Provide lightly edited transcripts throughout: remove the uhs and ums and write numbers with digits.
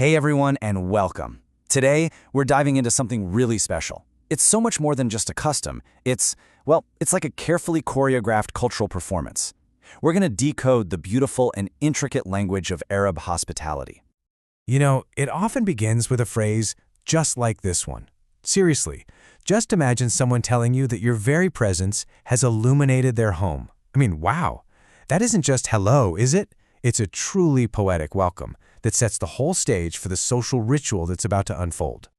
Hey everyone, and welcome. Today, we're diving into something really special. It's so much more than just a custom. It's like a carefully choreographed cultural performance. We're going to decode the beautiful and intricate language of Arab hospitality. You know, it often begins with a phrase just like this one. Seriously, just imagine someone telling you that your very presence has illuminated their home. I mean, wow. That isn't just hello, is it? It's a truly poetic welcome that sets the whole stage for the social ritual that's about to unfold.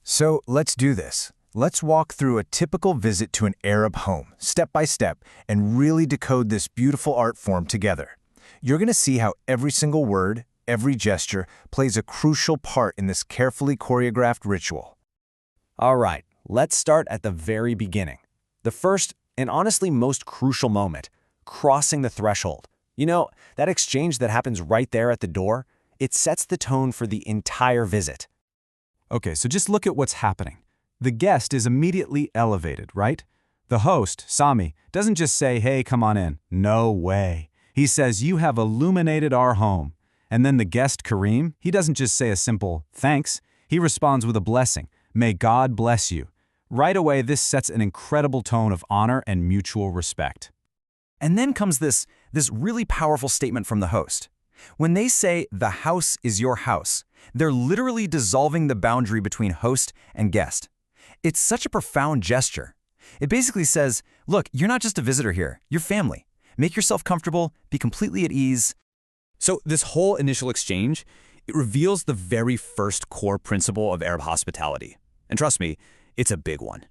So let's do this. Let's walk through a typical visit to an Arab home, step by step, and really decode this beautiful art form together. You're going to see how every single word, every gesture, plays a crucial part in this carefully choreographed ritual. All right, let's start at the very beginning. The first, and honestly most crucial moment, crossing the threshold. You know, that exchange that happens right there at the door, it sets the tone for the entire visit. Okay, so just look at what's happening. The guest is immediately elevated, right? The host, Sami, doesn't just say, hey, come on in. No way. He says, you have illuminated our home. And then the guest, Kareem, he doesn't just say a simple thanks. He responds with a blessing. May God bless you. Right away, this sets an incredible tone of honor and mutual respect. And then comes this really powerful statement from the host. When they say, the house is your house, they're literally dissolving the boundary between host and guest. It's such a profound gesture. It basically says, look, you're not just a visitor here, you're family. Make yourself comfortable, be completely at ease. So this whole initial exchange, it reveals the very first core principle of Arab hospitality. And trust me, it's a big one.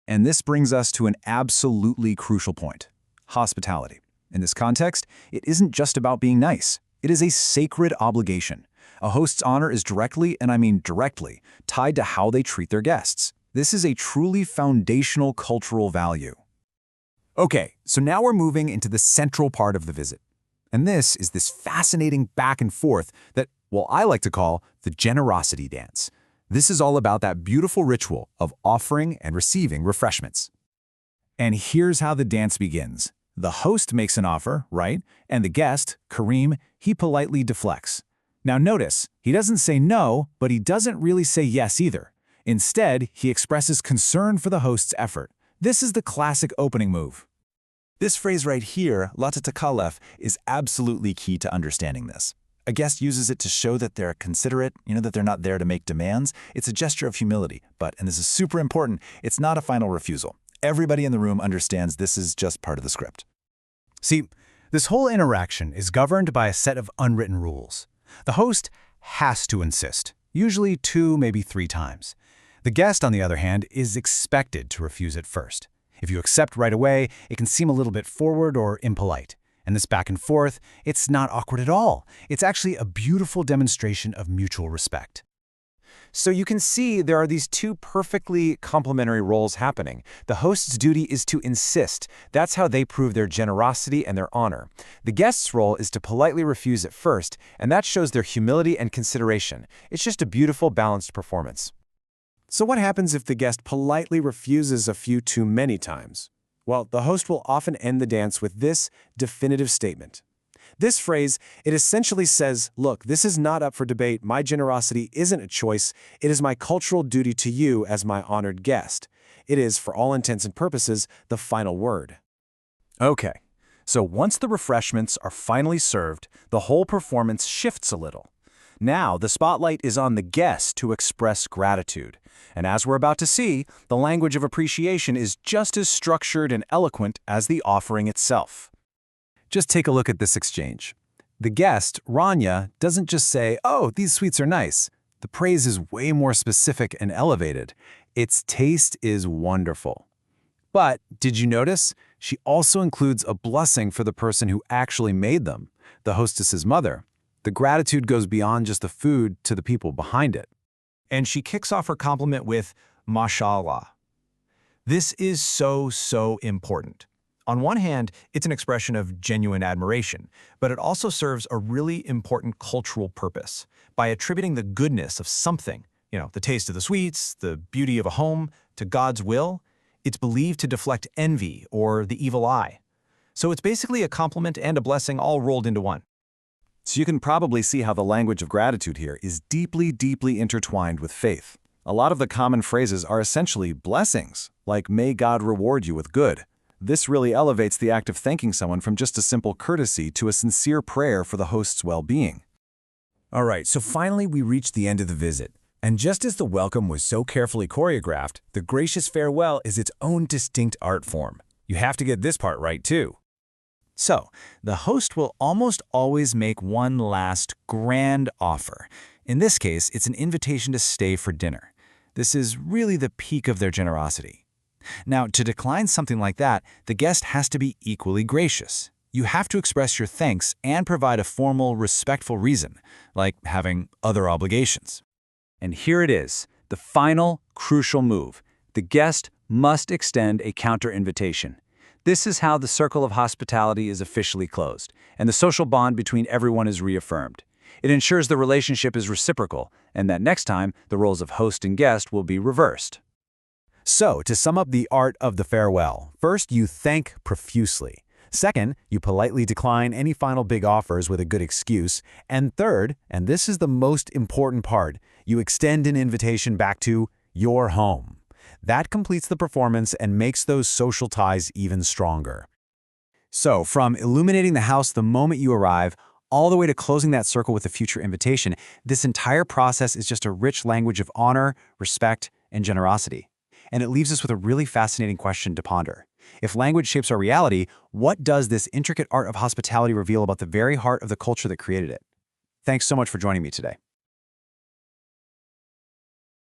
And this brings us to an absolutely crucial point: hospitality. In this context, it isn't just about being nice. It is a sacred obligation. A host's honor is directly, and I mean directly, tied to how they treat their guests. This is a truly foundational cultural value. Okay, so now we're moving into the central part of the visit. And this is this fascinating back and forth that, well, I like to call the generosity dance. This is all about that beautiful ritual of offering and receiving refreshments. And here's how the dance begins. The host makes an offer, right? And the guest, Kareem, he politely deflects. Now notice, he doesn't say no, but he doesn't really say yes either. Instead, he expresses concern for the host's effort. This is the classic opening move. This phrase right here, la tatakalef, is absolutely key to understanding this. A guest uses it to show that they're considerate, that they're not there to make demands. It's a gesture of humility, but, and this is super important, it's not a final refusal. Everybody in the room understands this is just part of the script. See, this whole interaction is governed by a set of unwritten rules. The host has to insist, usually 2, maybe 3 times. The guest, on the other hand, is expected to refuse at first. If you accept right away, it can seem a little bit forward or impolite. And this back and forth, it's not awkward at all. It's actually a beautiful demonstration of mutual respect. So you can see there are these 2 perfectly complementary roles happening. The host's duty is to insist. That's how they prove their generosity and their honor. The guest's role is to politely refuse at first, and that shows their humility and consideration. It's just a beautiful, balanced performance. So what happens if the guest politely refuses a few too many times? Well, the host will often end the dance with this definitive statement. This phrase, it essentially says, look, this is not up for debate. My generosity isn't a choice. It is my cultural duty to you as my honored guest. It is, for all intents and purposes, the final word. Okay, so once the refreshments are finally served, the whole performance shifts a little. Now, the spotlight is on the guest to express gratitude. And as we're about to see, the language of appreciation is just as structured and eloquent as the offering itself. Just take a look at this exchange. The guest, Rania, doesn't just say, oh, these sweets are nice. The praise is way more specific and elevated. Its taste is wonderful. But did you notice? She also includes a blessing for the person who actually made them, the hostess's mother. The gratitude goes beyond just the food to the people behind it. And she kicks off her compliment with, mashallah. This is so important. On one hand, it's an expression of genuine admiration, but it also serves a really important cultural purpose. By attributing the goodness of something, the taste of the sweets, the beauty of a home, to God's will, it's believed to deflect envy or the evil eye. So it's basically a compliment and a blessing all rolled into one. So you can probably see how the language of gratitude here is deeply, deeply intertwined with faith. A lot of the common phrases are essentially blessings, like may God reward you with good. This really elevates the act of thanking someone from just a simple courtesy to a sincere prayer for the host's well-being. All right, so finally we reached the end of the visit. And just as the welcome was so carefully choreographed, the gracious farewell is its own distinct art form. You have to get this part right, too. So, the host will almost always make one last grand offer. In this case, it's an invitation to stay for dinner. This is really the peak of their generosity. Now, to decline something like that, the guest has to be equally gracious. You have to express your thanks and provide a formal, respectful reason, like having other obligations. And here it is, the final, crucial move. The guest must extend a counter-invitation. This is how the circle of hospitality is officially closed, and the social bond between everyone is reaffirmed. It ensures the relationship is reciprocal, and that next time, the roles of host and guest will be reversed. So, to sum up the art of the farewell, first, you thank profusely. Second, you politely decline any final big offers with a good excuse. And third, and this is the most important part, you extend an invitation back to your home. That completes the performance and makes those social ties even stronger. So, from illuminating the house the moment you arrive, all the way to closing that circle with a future invitation, this entire process is just a rich language of honor, respect, and generosity. And it leaves us with a really fascinating question to ponder. If language shapes our reality, what does this intricate art of hospitality reveal about the very heart of the culture that created it? Thanks so much for joining me today.